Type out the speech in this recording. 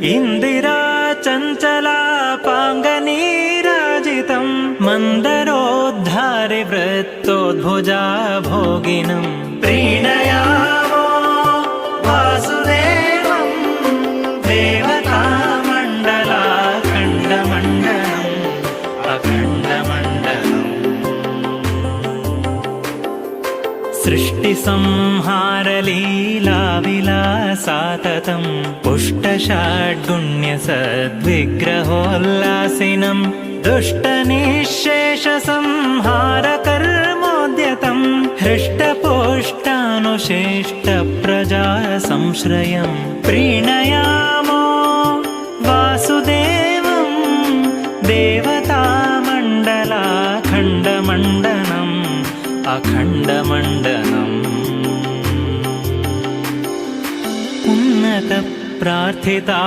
इन्दिरा चञ्चलापाङ्गनीराजितं मन्दरोद्धारि वृत्तोद्भुजा भोगिनं प्रीणयामो वासुदेवं देवतामण्डलाखण्डमण्डलम् अखण्डमण्डलम्। सृष्टिसंहारलीलाविलासाततं पुष्टषाड्गुण्यसद्विग्रहोल्लासिनं दुष्टनिःशेषसंहारकर्मोद्यतं हृष्टपुष्टानुशिष्टप्रजासंश्रयं प्रीणयामो वासुदेवं देवतामण्डलाखण्डमण्डलम् अखण्डमण्डलम्। उन्नतप्रार्थिता